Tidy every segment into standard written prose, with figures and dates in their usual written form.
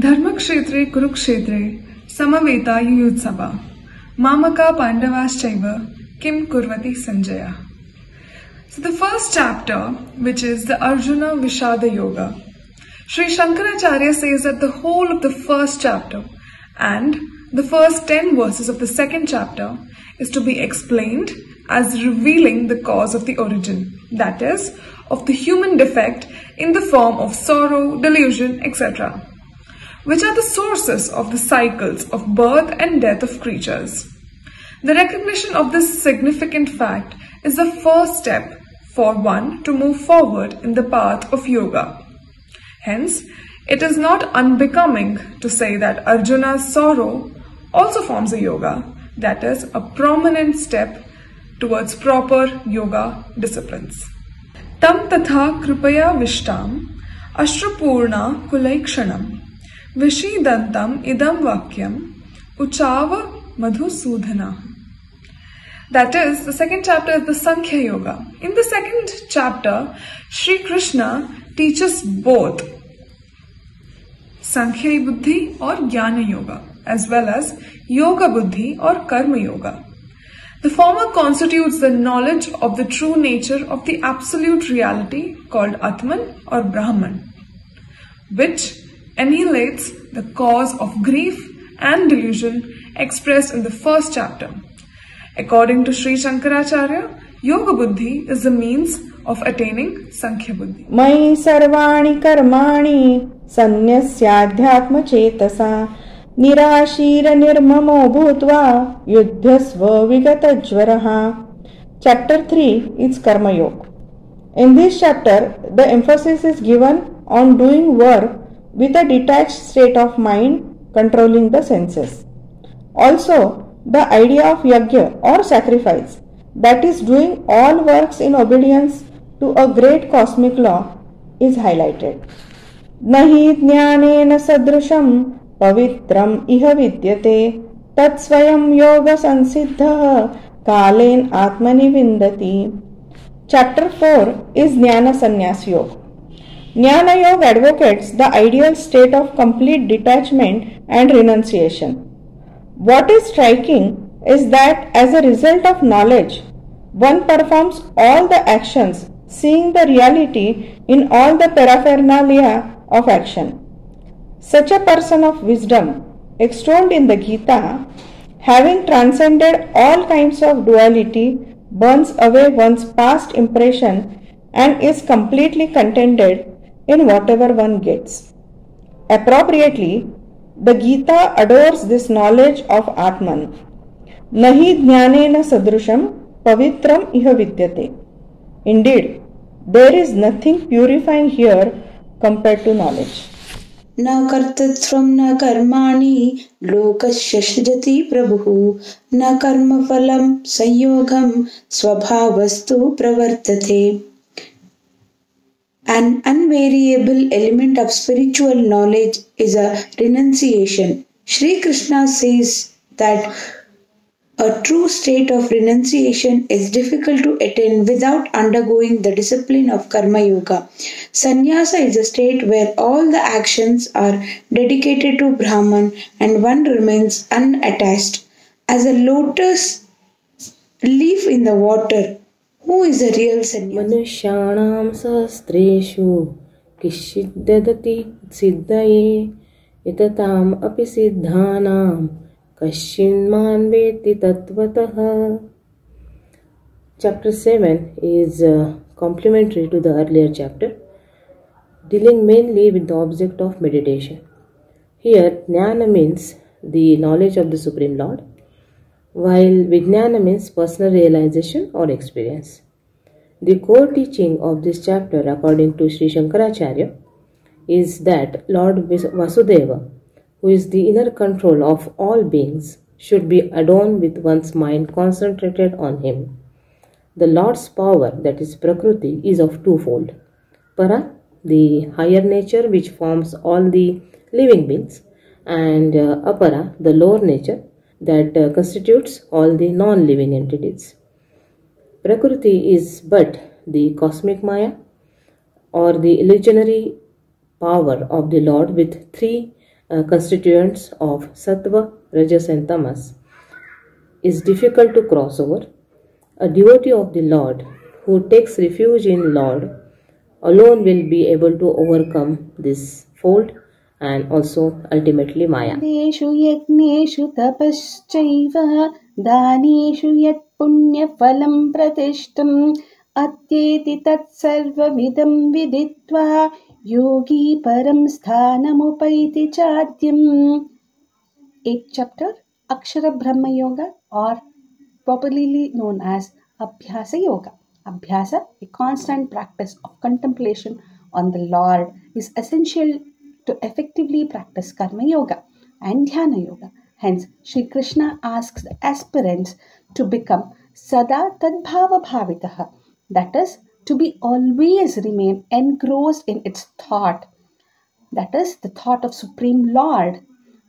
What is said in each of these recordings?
धर्मक्षेत्रे कुरुक्षेत्रे समवेता युयुत्सवा mamaka pandavaschaiva kim kurvati Sanjaya. So the first chapter, which is the Arjuna Vishada Yoga, Sri Shankaracharya says that the whole of the first chapter and the first 10 verses of the second chapter is to be explained as revealing the cause of the origin, that is, of the human defect in the form of sorrow, delusion, etc., which are the sources of the cycles of birth and death of creatures. The recognition of this significant fact is the first step for one to move forward in the path of yoga. Hence, it is not unbecoming to say that Arjuna's sorrow also forms a yoga, that is, a prominent step towards proper yoga disciplines. Tam tatha kripaya vishtam ashrupurna kulaikshanam vishidantam idam vakyam uchava madhusudhana. That is, the second chapter is the Sankhya Yoga. In the second chapter, Sri Krishna teaches both Sankhya Buddhi or Jnana Yoga, as well as Yoga Buddhi or Karma Yoga. The former constitutes the knowledge of the true nature of the absolute reality called Atman or Brahman, which annihilates the cause of grief and delusion expressed in the first chapter. According to Sri Shankaracharya, Yoga Buddhi is the means of attaining Sankhya Buddhi. Mai sarvani karmani sannyasyaadhyatma chetasa nirashira nirmamo bhutva yuddhasva vigatajvaraha. Chapter 3 is Karma Yoga. In this chapter, the emphasis is given on doing work with a detached state of mind controlling the senses. Also, the idea of yajna or sacrifice, that is doing all works in obedience to a great cosmic law, is highlighted. Nahi jnanena sadrusham pavitram iha vidyate tat swayam yoga sansiddha kalen atmani vindati. Chapter 4 is Jnana Sannyas Yoga. Jnana Yoga advocates the ideal state of complete detachment and renunciation. What is striking is that as a result of knowledge, one performs all the actions, seeing the reality in all the paraphernalia of action. Such a person of wisdom, extolled in the Geeta, having transcended all kinds of duality, burns away one's past impression and is completely contented in whatever one gets. Appropriately, the Geeta adores this knowledge of Atman. Nahi jnanena sadrusham pavitram iha vidyate. Indeed, there is nothing purifying here compared to knowledge. Na kartatvam na karmani lokasya shrajati prabhu na karma phalam sanyogam swabhavastu pravartate. An unvariable element of spiritual knowledge is a renunciation. Sri Krishna says that a true state of renunciation is difficult to attain without undergoing the discipline of Karma Yoga. Sannyasa is a state where all the actions are dedicated to Brahman and one remains unattached. As a lotus leaf in the water, who is a real sannyasi? Manushanam sahasreshu kishit dadati siddhaye itatam api siddhanam kashinman veti tatvatah. Chapter 7 is complementary to the earlier chapter, dealing mainly with the object of meditation. Here, Jnana means the knowledge of the Supreme Lord, while Vijnana means personal realization or experience. The core teaching of this chapter, according to Sri Shankaracharya, is that Lord Vasudeva, who is the inner control of all beings, should be adorned with one's mind concentrated on him. The Lord's power, that is Prakriti, is of twofold. Para, the higher nature which forms all the living beings, and Apara, the lower nature that constitutes all the non-living entities. Prakriti is but the cosmic Maya, or the illusionary power of the Lord with three constituents of Sattva, Rajas and Tamas, is difficult to cross over. A devotee of the Lord who takes refuge in Lord alone will be able to overcome this fault and also ultimately Maya. Deshu yajneshu tapaschaiva daneshu yat punya phalam pratishtam atyeti tat sarvavidam viditva yogi param sthanamupaiti chadyam. 8th chapter, Akshara Brahma Yoga, or popularly known as Abhyasa Yoga. Abhyasa, a constant practice of contemplation on the Lord, is essential to effectively practice Karma Yoga and Dhyana Yoga. Hence, Sri Krishna asks the aspirants to become Sada Tadbhava Bhavitaha, that is, to be always remain engrossed in its thought, that is, the thought of Supreme Lord.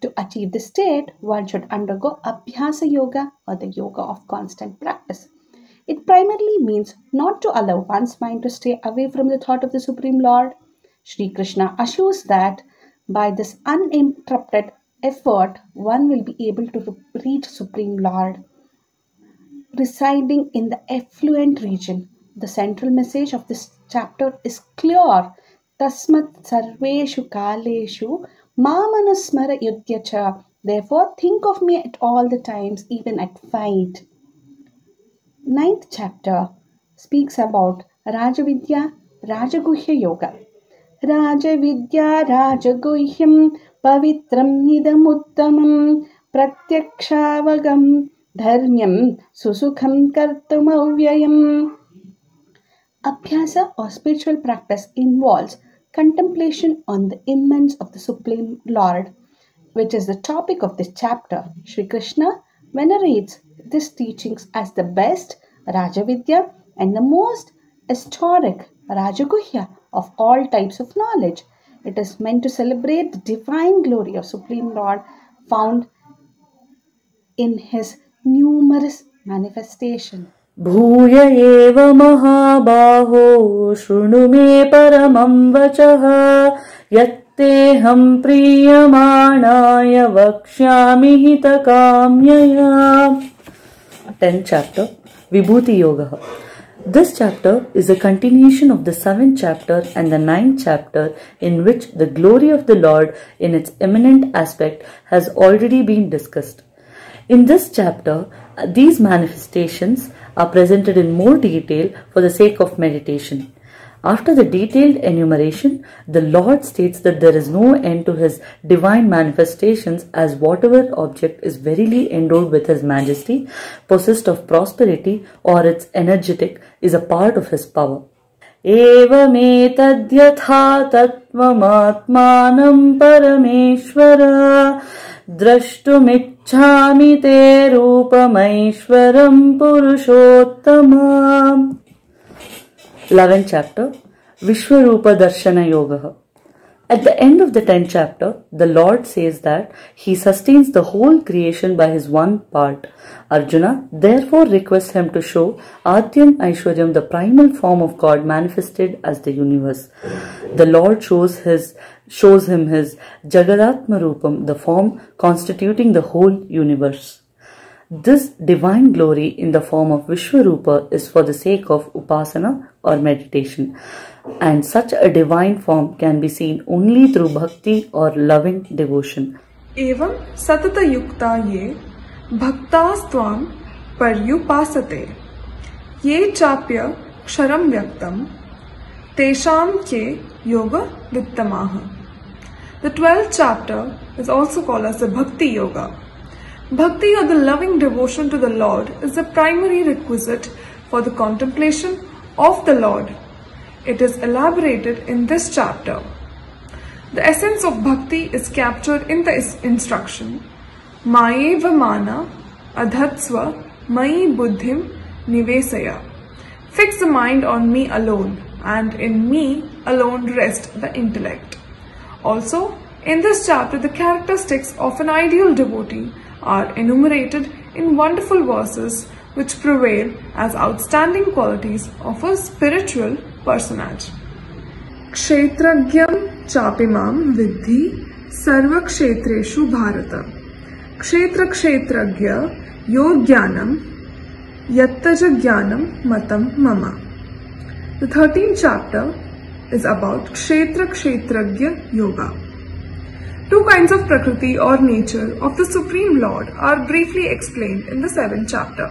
To achieve this state, one should undergo Abhyasa Yoga, or the yoga of constant practice. It primarily means not to allow one's mind to stay away from the thought of the Supreme Lord. Sri Krishna assures that by this uninterrupted effort, one will be able to reach Supreme Lord residing in the effluent region. The central message of this chapter is clear. Tasmat sarveshu kaleshu mamanusmara yudhyacha. Therefore, think of me at all the times, even at fight. 9th chapter speaks about Rajavidya, Rajaguhya Yoga. Rajavidya, Rajaguhyam, Pavitram Nidamuttamam, Pratyakshavagamam, Dharmyam, Susukham Kartumavyayam. Abhyasa, or spiritual practice, involves contemplation on the immanence of the Supreme Lord, which is the topic of this chapter. Sri Krishna venerates these teachings as the best Rajavidya and the most historic Rajaguhya of all types of knowledge. It is meant to celebrate the divine glory of Supreme Lord found in his numerous manifestations. Bhuya eva mahabaho shrunu me paramam vachaha yatteham priyamanaya vakshyami hitakamyaya. 10th chapter, Vibhuti Yoga. This chapter is a continuation of the 7th chapter and the 9th chapter, in which the glory of the Lord in its eminent aspect has already been discussed. In this chapter, these manifestations are presented in more detail for the sake of meditation. After the detailed enumeration, the Lord states that there is no end to his divine manifestations, as whatever object is verily endowed with his majesty, possessed of prosperity, or its energetic, is a part of his power. Evametadhyatha tattvamatmanam parameshvara drashtumichhami te rupamaishwaram purushottama. 11th chapter, Vishwarupa Darshana Yoga. At the end of the 10th chapter, the Lord says that he sustains the whole creation by his one part. Arjuna therefore requests him to show Adyam Aishwaryam, the primal form of God manifested as the universe. The Lord shows him his Jagadatma Rupam, the form constituting the whole universe. This divine glory in the form of Vishwarupa is for the sake of upasana or meditation, and such a divine form can be seen only through bhakti or loving devotion. Evam satata yukta ye bhaktas-tvam paryupasate ye chapya ksharam vyaktam tesham ke yoga vittamaha. The 12th chapter is also called as the Bhakti Yoga. Bhakti, or the loving devotion to the Lord, is the primary requisite for the contemplation of the Lord. It is elaborated in this chapter. The essence of bhakti is captured in the instruction Mayeva mana adhatsva mai buddhim nivesaya. Fix the mind on me alone, and in me alone rest the intellect. Also, in this chapter, the characteristics of an ideal devotee are enumerated in wonderful verses which prevail as outstanding qualities of a spiritual personage. Kshetragyam chapimam vidhi सर्वक्षेत्रेषु Bharat क्षेत्र क्षेत्रज्ञ यो ज्ञानम यत्तज ज्ञानम matam mama. The 13th chapter is about Kshetra Kshetragya Yoga. Two kinds of Prakriti or nature of the Supreme Lord are briefly explained in the 7th chapter.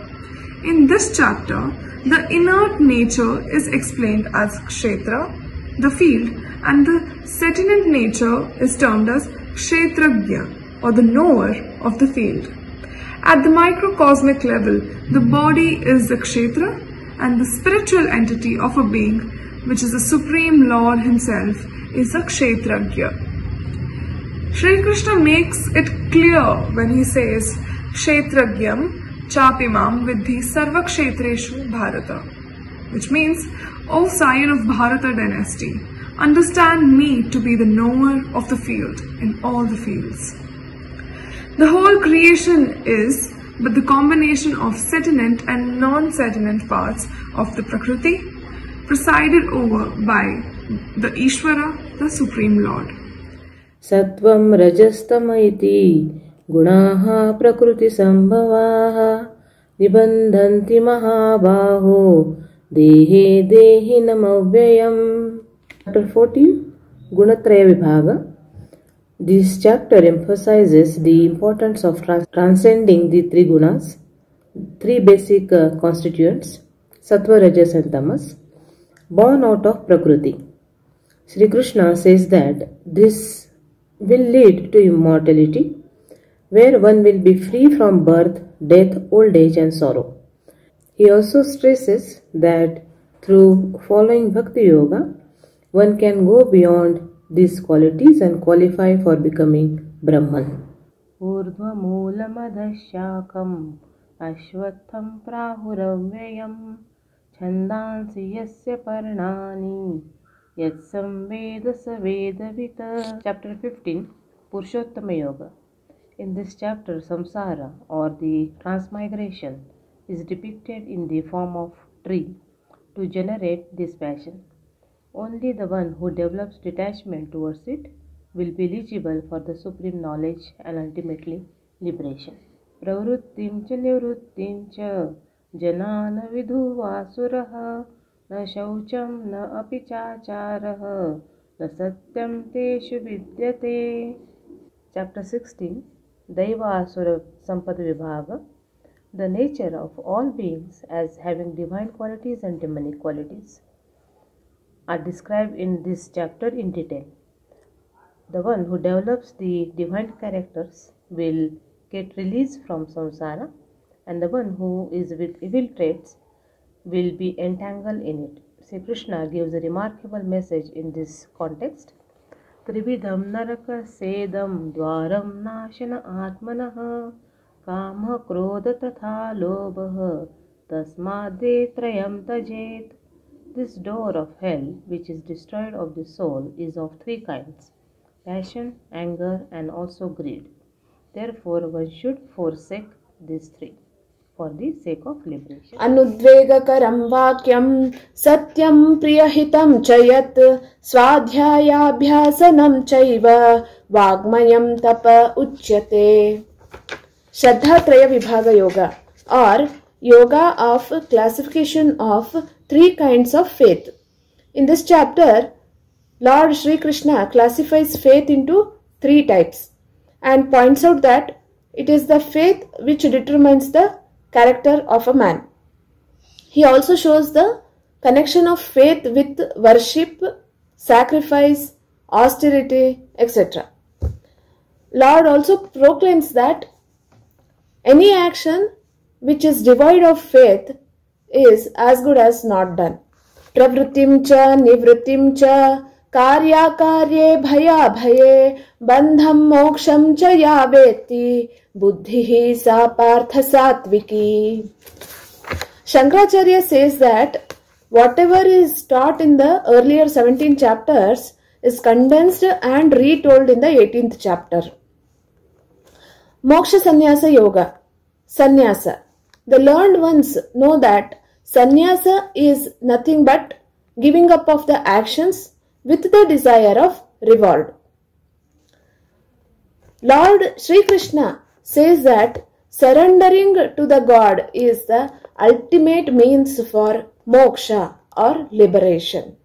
In this chapter, the inert nature is explained as Kshetra, the field, and the sentient nature is termed as Kshetragya, or the knower of the field. At the microcosmic level, the body is the Kshetra and the spiritual entity of a being, which is the Supreme Lord Himself, is a Kshetragya. Shri Krishna makes it clear when he says, Kshetragyam chapimam vidhi sarva kshetreshu bharata, which means, O scion of Bharata dynasty, understand me to be the knower of the field in all the fields. The whole creation is but the combination of sentient and non-sentient parts of the Prakriti, presided over by the Ishvara, the Supreme Lord. Sattvam rajastama iti gunaha prakriti sambhavaha nibandhanti mahabaho dehe dehinam avyayam. Chapter 14, Gunatraya Vibhaga. This chapter emphasizes the importance of transcending the three gunas, three basic constituents, Sattva, Rajas and Tamas, born out of Prakriti. Sri Krishna says that this will lead to immortality, where one will be free from birth, death, old age and sorrow. He also stresses that through following Bhakti Yoga, one can go beyond these qualities and qualify for becoming Brahman. Urdhva moolam adhashakam ashvatham prahuravyayam chandansi yasya parnani yatsam veda savedavita. Chapter 15, Purushottama Yoga. In this chapter, samsara or the transmigration is depicted in the form of tree to generate this passion. Only the one who develops detachment towards it will be eligible for the supreme knowledge and ultimately liberation. Pravrittim cha nivrittim cha janana vidhu vasuraha na shaucham na api chacharaha na satyam teshu vidyate. Chapter 16, Daiva Asura Sampad Vibhaga. The nature of all beings as having divine qualities and demonic qualities are described in this chapter in detail. The one who develops the divine characters will get released from samsara, and the one who is with evil traits will be entangled in it. Sri Krishna gives a remarkable message in this context. Trividam naraka sedam dwaram nashana atmanaha kama krodha tatha lobha tasmade trayam tajet. This door of hell, which is destroyed of the soul, is of three kinds: passion, anger, and also greed. Therefore, one should forsake these three for the sake of liberation. Anudvegakaram vakyam satyam priyahitam chayat swadhyayabhyasanam chaiva vagmayam tapa uchyate. Shraddha-traya Vibhaga Yoga, or Yoga of classification of three kinds of faith. In this chapter, Lord Sri Krishna classifies faith into three types and points out that it is the faith which determines the character of a man. He also shows the connection of faith with worship, sacrifice, austerity, etc. Lord also proclaims that any action which is devoid of faith is as good as not done. Pravrittim cha nivrittim cha karya karye bhaya bhaye bandham moksham cha yaveti buddhihi sa partha satviki. Shankaracharya says that whatever is taught in the earlier 17 chapters is condensed and retold in the 18th chapter. Moksha Sannyasa Yoga. Sannyasa. The learned ones know that sannyasa is nothing but giving up of the actions with the desire of reward. Lord Sri Krishna says that surrendering to the God is the ultimate means for moksha or liberation.